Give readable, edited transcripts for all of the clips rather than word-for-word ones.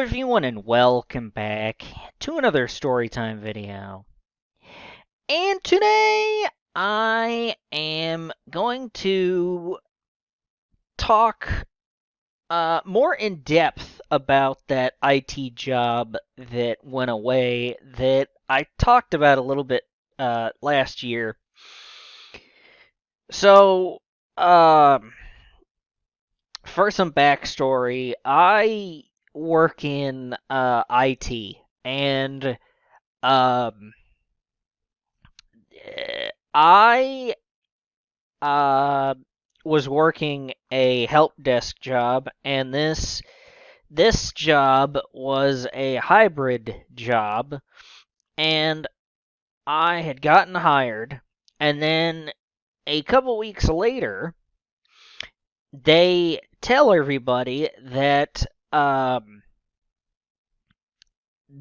everyone, and welcome back to another Storytime video. And today I am going to talk more in depth about that IT job that went away that I talked about a little bit last year. So, um, for some backstory, I work in IT, and um, I uh, was working a help desk job, and this job was a hybrid job, and I had gotten hired, and then a couple weeks later, they tell everybody that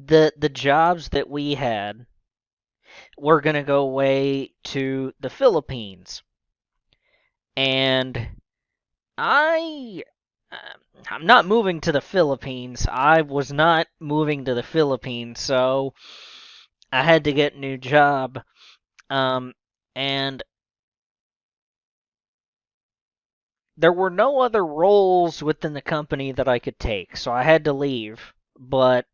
the jobs that we had were going to go away to the Philippines. And I I'm not moving to the Philippines. I was not moving to the Philippines, so I had to get a new job. And there were no other roles within the company that I could take, so I had to leave. But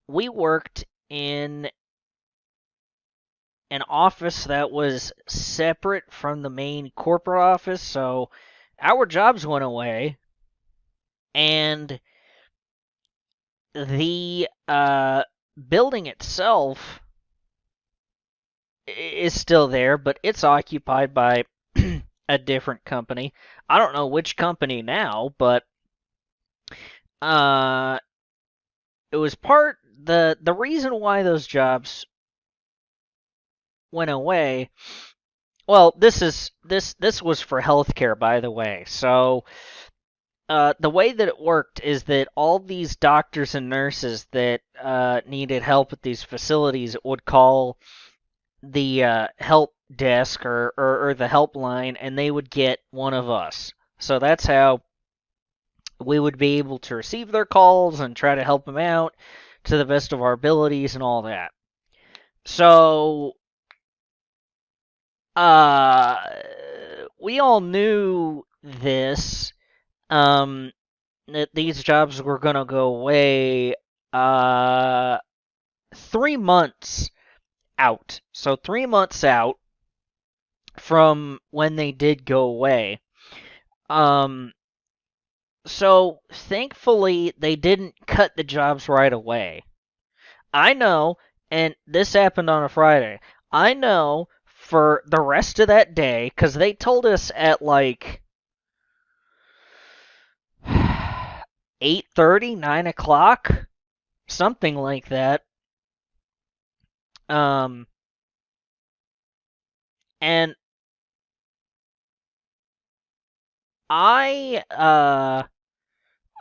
we worked in an office that was separate from the main corporate office, so our jobs went away, and the building itself is still there, but it's occupied by a different company. I don't know which company now, but uh, it was the reason why those jobs went away. Well, this was for healthcare, by the way. So the way that it worked is that all these doctors and nurses that needed help at these facilities would call the help desk or the helpline, and they would get one of us. So that's how we would be able to receive their calls and try to help them out to the best of our abilities and all that. So, uh, we all knew this, that these jobs were going to go away, 3 months out. So 3 months out from when they did go away. So thankfully they didn't cut the jobs right away. I know, and this happened on a Friday. I know for the rest of that day, because they told us at like 8:30, 9 o'clock, something like that. Um, and I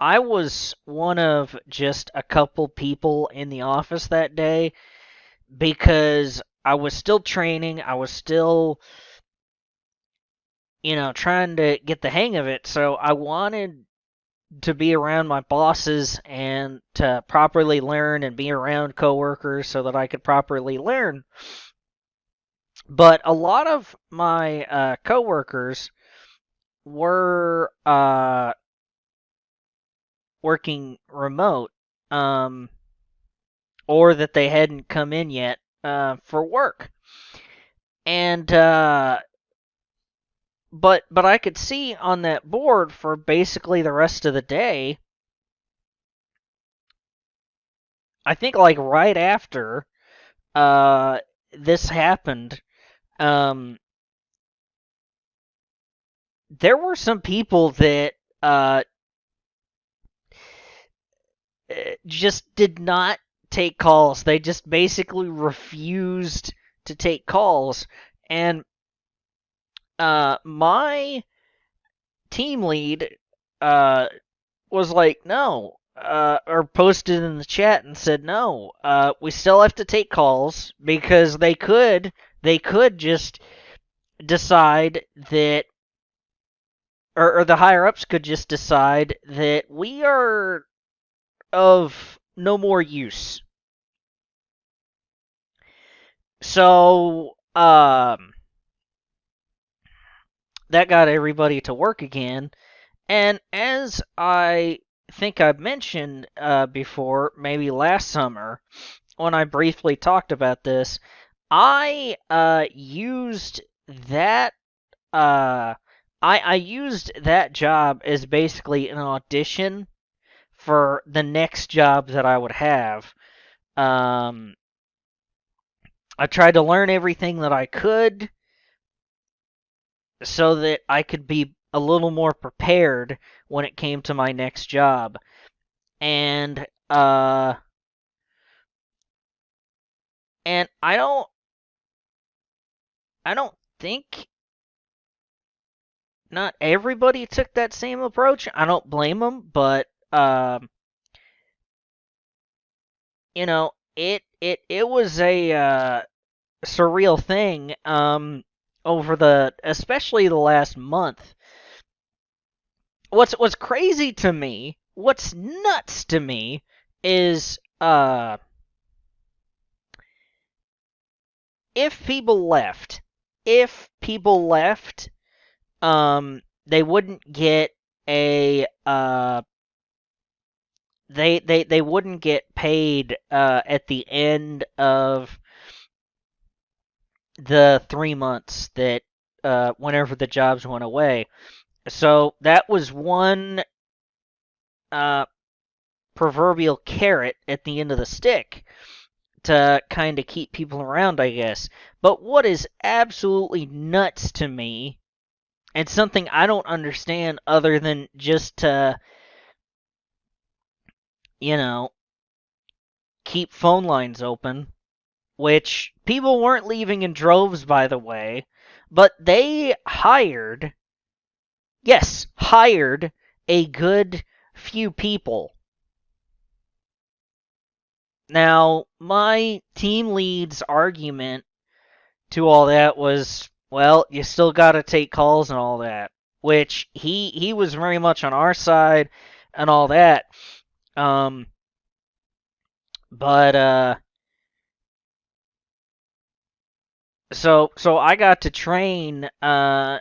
I was one of just a couple people in the office that day because I was still training. I was still, trying to get the hang of it. So I wanted to be around my bosses and to properly learn and be around coworkers so that I could properly learn. But a lot of my coworkers were working remote, um, or that they hadn't come in yet for work. And but I could see on that board for basically the rest of the day. I think like right after this happened, um, there were some people that just did not take calls. They just basically refused to take calls, and my team lead was like, no, or posted in the chat and said, no, we still have to take calls because they could just decide that, or the higher ups could just decide that we are of no more use. So, that got everybody to work again. And as I think I've mentioned before, maybe last summer, when I briefly talked about this, I used that I used that job as basically an audition for the next job that I would have. Um, I tried to learn everything that I could so that I could be a little more prepared when it came to my next job. And and I don't think not everybody took that same approach. I don't blame them, but it was a surreal thing over the especially the last month. What's crazy to me, what's nuts to me is if people left, if people left, they wouldn't get a they wouldn't get paid at the end of the 3 months that whenever the jobs went away. So that was one uh, proverbial carrot at the end of the stick to kind of keep people around, I guess. But what is absolutely nuts to me, and something I don't understand other than just to, you know, keep phone lines open, which people weren't leaving in droves, by the way, but they hired, yes, hired a good few people. Now, my team lead's argument to all that was, well, you still got to take calls and all that, which he was very much on our side and all that. Um, but so I got to train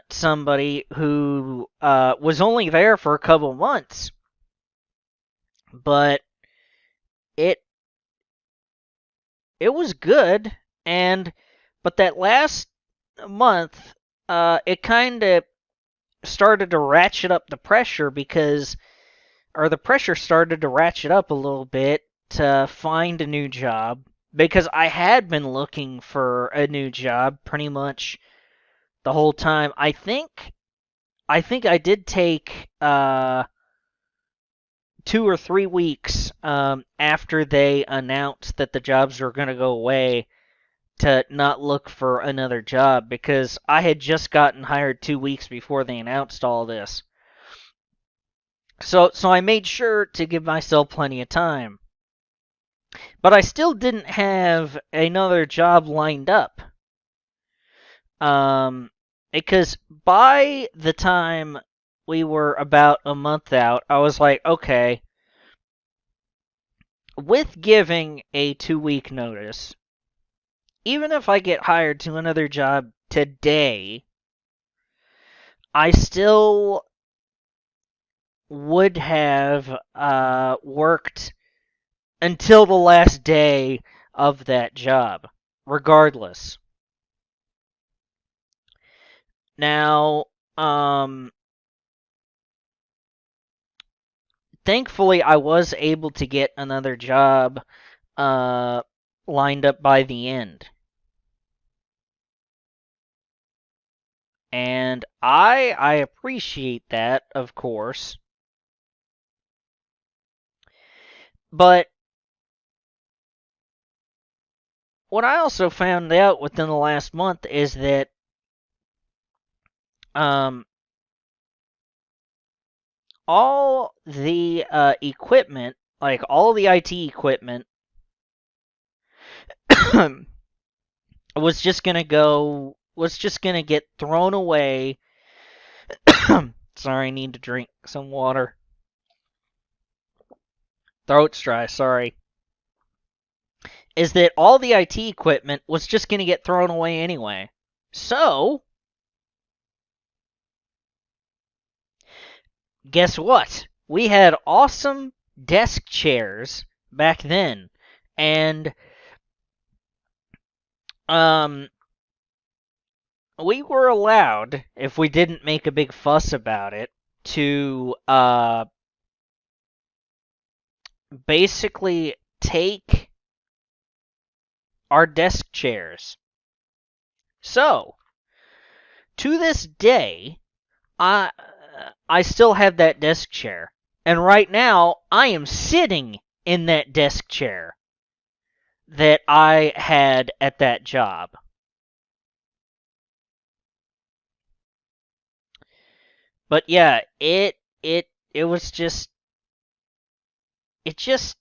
somebody who was only there for a couple months, but it it was good. And but that last month, it kind of started to ratchet up the pressure because, or the pressure started to ratchet up a little bit to find a new job because I had been looking for a new job pretty much the whole time. I think I did take 2 or 3 weeks after they announced that the jobs were going to go away to not look for another job because I had just gotten hired 2 weeks before they announced all this. So I made sure to give myself plenty of time. But I still didn't have another job lined up. Because by the time we were about a month out, I was like, okay, with giving a 2 week notice, even if I get hired to another job today, I still would have worked until the last day of that job, regardless. Now, thankfully, I was able to get another job uh, lined up by the end. And I appreciate that, of course. But what I also found out within the last month is that um, all the equipment, like all the IT equipment, was just gonna get thrown away. Sorry, I need to drink some water. throat's dry, sorry, is that all the IT equipment was just going to get thrown away anyway. So, guess what? We had awesome desk chairs back then. And um we were allowed, if we didn't make a big fuss about it, to basically take our desk chairs. So, to this day, I I still have that desk chair. And right now, I am sitting in that desk chair that I had at that job. But yeah, it was just it just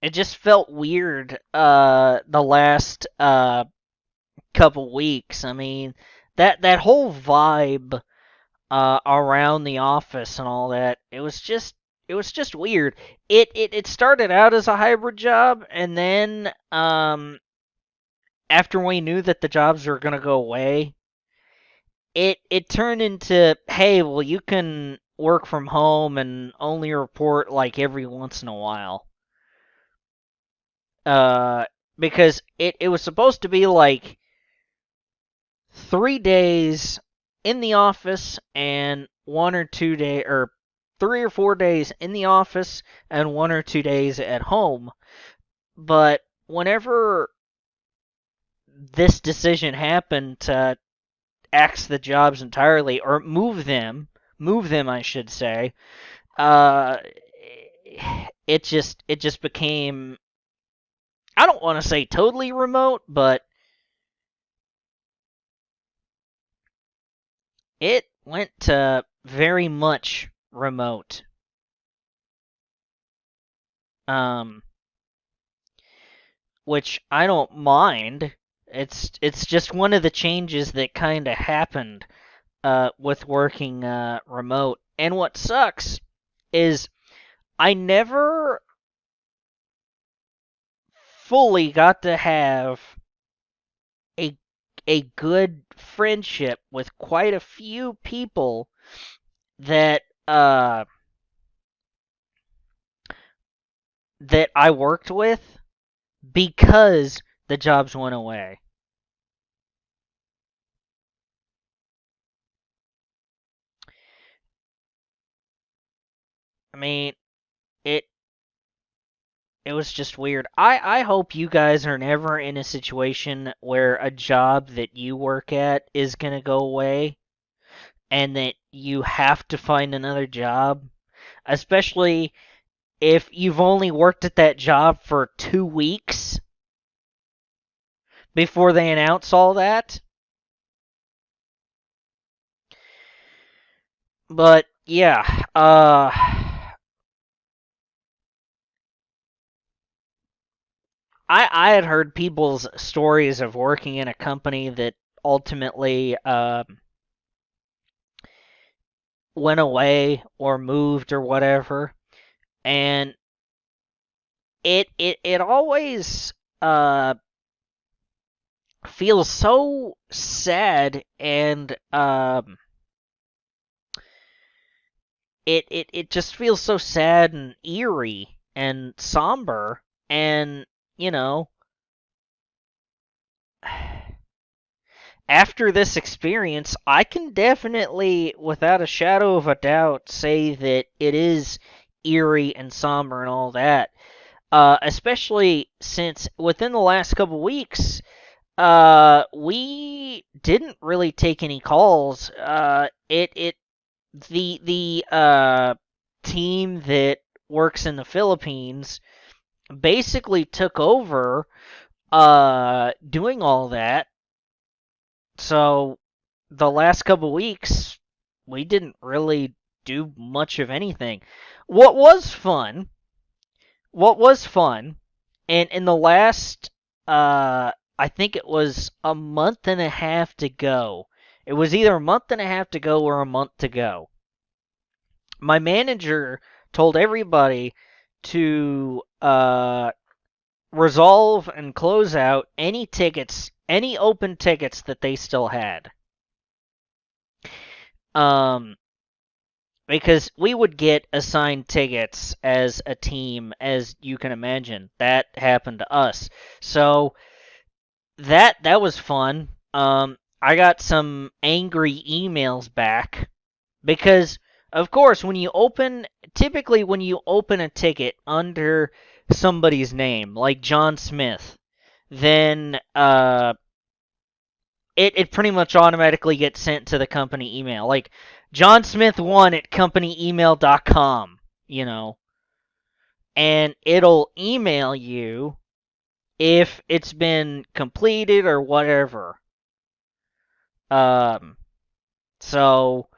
it just felt weird the last couple weeks. I mean, that whole vibe around the office and all that, it was just weird. It started out as a hybrid job, and then after we knew that the jobs were going to go away, it turned into, hey, well, you can work from home and only report like every once in a while. Uh, because it was supposed to be like 3 days in the office and 1 or 2 day, or 3 or 4 days in the office and 1 or 2 days at home. But whenever this decision happened to axe the jobs entirely, or move them, I should say, uh, it just became, I don't want to say totally remote, but it went to very much remote. Um, which I don't mind. It's just one of the changes that kind of happened with working remote. And what sucks is I never fully got to have a a good friendship with quite a few people that that I worked with because the jobs went away. I mean, it it was just weird. I hope you guys are never in a situation where a job that you work at is going to go away and that you have to find another job, especially if you've only worked at that job for 2 weeks before they announce all that. But yeah, I had heard people's stories of working in a company that ultimately went away or moved or whatever, and it always feels so sad, and it just feels so sad and eerie and somber, and you know, after this experience, I can definitely, without a shadow of a doubt, say that it is eerie and somber and all that. Especially since within the last couple weeks, we didn't really take any calls. The team that works in the Philippines basically took over doing all that. So the last couple weeks, we didn't really do much of anything. What was fun, what was fun, and in the last, I think it was a month and a half to go. It was either a month and a half to go or a month to go. My manager told everybody to resolve and close out any tickets, any open tickets that they still had. Because we would get assigned tickets as a team, as you can imagine. That happened to us. So that was fun. I got some angry emails back because, of course, typically when you open a ticket under somebody's name, like John Smith, then it pretty much automatically gets sent to the company email. Like John Smith 1 at companyemail.com, and it'll email you if it's been completed or whatever. So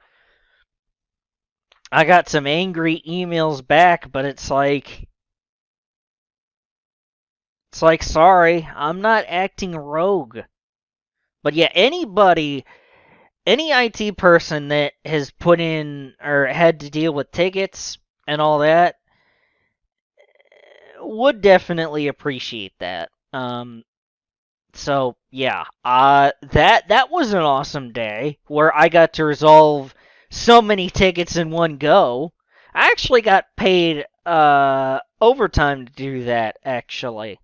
I got some angry emails back, but it's like, sorry, I'm not acting rogue. But yeah, any IT person that has put in or had to deal with tickets and all that would definitely appreciate that. So yeah, that was an awesome day where I got to resolve so many tickets in one go. I actually got paid overtime to do that. Actually,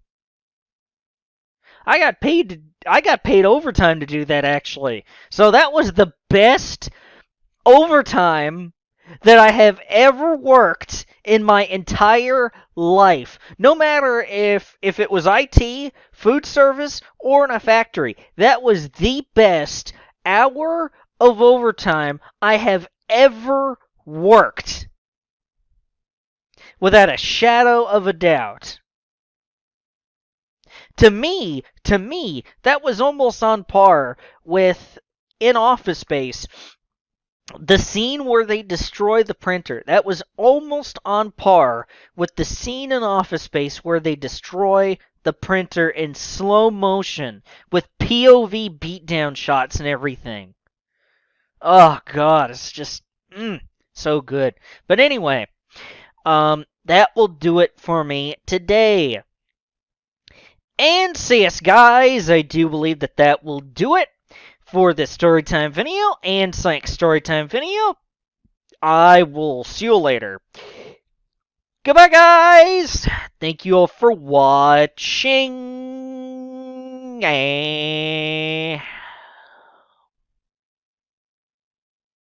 I got paid overtime to do that. Actually, so that was the best overtime that I have ever worked in my entire life. No matter if it was IT, food service, or in a factory. That was the best hour of overtime I have ever worked. Without a shadow of a doubt. To me, that was almost on par with in Office Space. The scene where they destroy the printer, that was almost on par with the scene in Office Space where they destroy the printer in slow motion with POV beatdown shots and everything. Oh god, it's just so good. But anyway, that will do it for me today. And so yes, guys, I do believe that will do it for this Storytime video and Sonic Storytime video. I will see you later. Goodbye, guys! Thank you all for watching, and